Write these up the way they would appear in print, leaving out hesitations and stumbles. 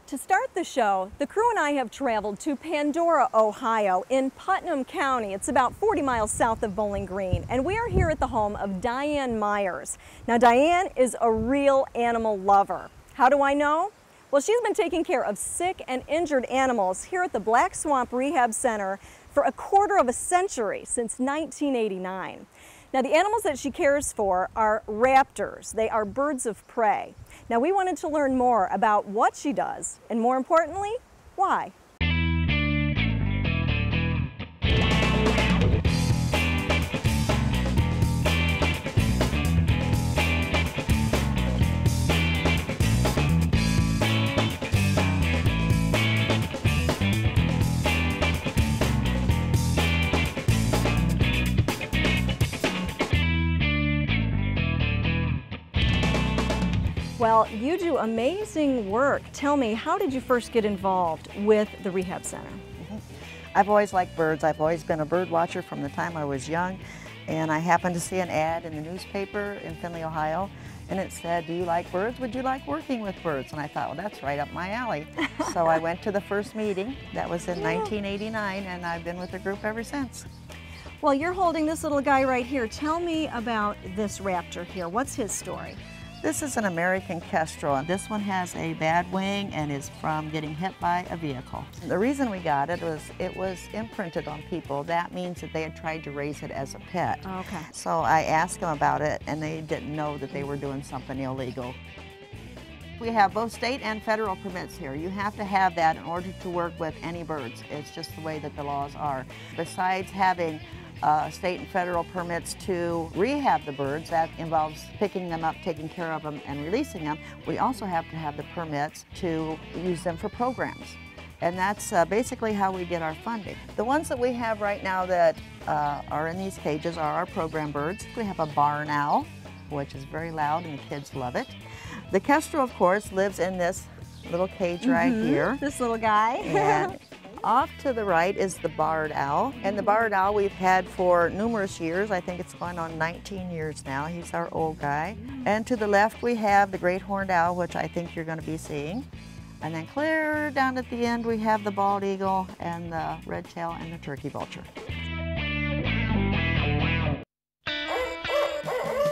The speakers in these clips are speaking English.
To start the show, the crew and I have traveled to Pandora, Ohio, in Putnam County. It's about 40 miles south of Bowling Green, and we are here at the home of Diana Meyers. Now, Diane is a real animal lover. How do I know? Well, she's been taking care of sick and injured animals here at the Black Swamp Rehab Center for a quarter of a century, since 1989. Now, the animals that she cares for are raptors. They are birds of prey. Now, we wanted to learn more about what she does, and more importantly, why. Well, you do amazing work. Tell me, how did you first get involved with the rehab center? I've always liked birds. I've always been a bird watcher from the time I was young, and I happened to see an ad in the newspaper in Findlay, Ohio, and it said, "Do you like birds? Would you like working with birds?" And I thought, well, that's right up my alley. So I went to the first meeting. That was in 1989, and I've been with the group ever since. Well, you're holding this little guy right here. Tell me about this raptor here. What's his story? This is an American kestrel, and this one has a bad wing and is from getting hit by a vehicle. The reason we got it was imprinted on people. That means that they had tried to raise it as a pet. Okay. So I asked them about it, and they didn't know that they were doing something illegal. We have both state and federal permits here. You have to have that in order to work with any birds. It's just the way that the laws are. Besides having state and federal permits to rehab the birds, that involves picking them up, taking care of them, and releasing them. We also have to have the permits to use them for programs. And that's basically how we get our funding. The ones that we have right now that are in these cages are our program birds. We have a barn owl, which is very loud and the kids love it. The kestrel, of course, lives in this little cage right here. This little guy. And off to the right is the barred owl, and the barred owl we've had for numerous years. I think it's going on 19 years now. He's our old guy. And to the left we have the great horned owl, which I think you're going to be seeing. And then clear down at the end we have the bald eagle and the red tail and the turkey vulture.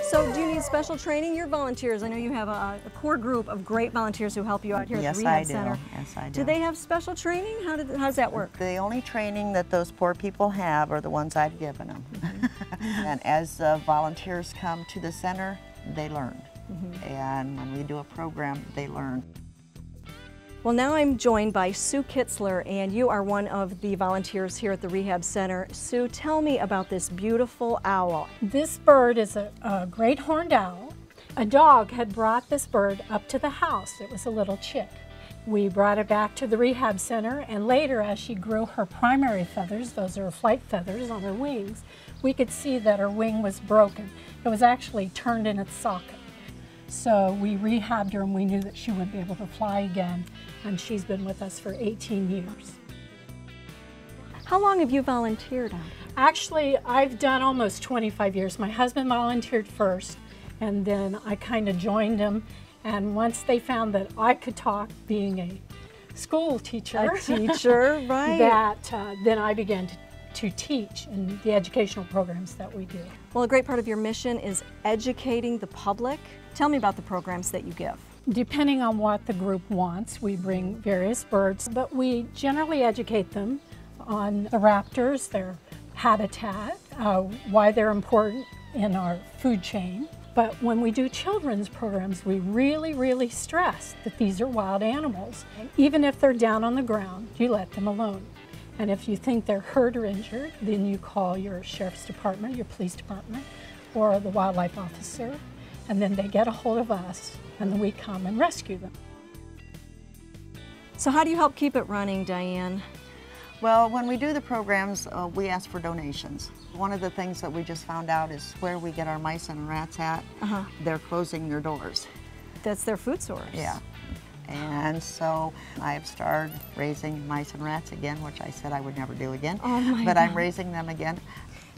So do you need special training? You're volunteers. I know you have a core group of great volunteers who help you out here at the Rehab Center. Yes, I do. Do they have special training? How does that work? The only training that those poor people have are the ones I've given them. And as volunteers come to the center, they learn. And when we do a program, they learn. Well, now I'm joined by Sue Kitzler, and you are one of the volunteers here at the Rehab Center. Sue, tell me about this beautiful owl. This bird is a great horned owl. A dog had brought this bird up to the house. It was a little chick. We brought it back to the Rehab Center, and later, as she grew her primary feathers, those are flight feathers on her wings, we could see that her wing was broken. It was actually turned in its socket. So we rehabbed her, and we knew that she wouldn't be able to fly again, and she's been with us for 18 years. How long have you volunteered on? Actually, I've done almost 25 years. My husband volunteered first, and then I kind of joined him, and once they found that I could talk, being a school teacher, Right. that then I began to teach in the educational programs that we do. Well, a great part of your mission is educating the public. Tell me about the programs that you give. Depending on what the group wants, we bring various birds, but we generally educate them on the raptors, their habitat, why they're important in our food chain. But when we do children's programs, we really stress that these are wild animals. Even if they're down on the ground, you let them alone. And if you think they're hurt or injured, then you call your sheriff's department, your police department, or the wildlife officer, and then they get a hold of us, and then we come and rescue them. So how do you help keep it running, Diane? Well, when we do the programs, we ask for donations. One of the things that we just found out is where we get our mice and rats at, they're closing their doors. That's their food source. Yeah. And so I have started raising mice and rats again, which I said I would never do again. Oh my but God. I'm raising them again.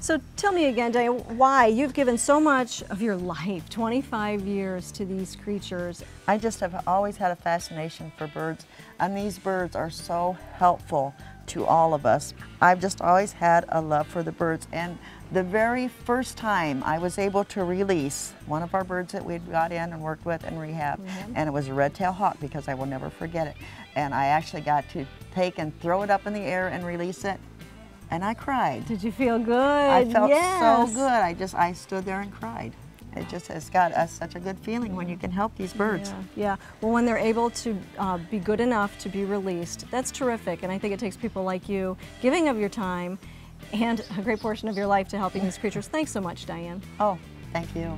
So tell me again, Diana, why you've given so much of your life, 25 years, to these creatures. I just have always had a fascination for birds, and these birds are so helpful to all of us. I've just always had a love for the birds, and the very first time I was able to release one of our birds that we'd got in and worked with in rehab, and it was a red-tailed hawk, because I will never forget it. And I actually got to take and throw it up in the air and release it, and I cried. Did you feel good? I felt yes. so good. I stood there and cried. It's got such a good feeling when you can help these birds. Yeah. Well, when they're able to be good enough to be released, that's terrific. And I think it takes people like you giving of your time and a great portion of your life to helping these creatures. Thanks so much, Diane. Oh, thank you.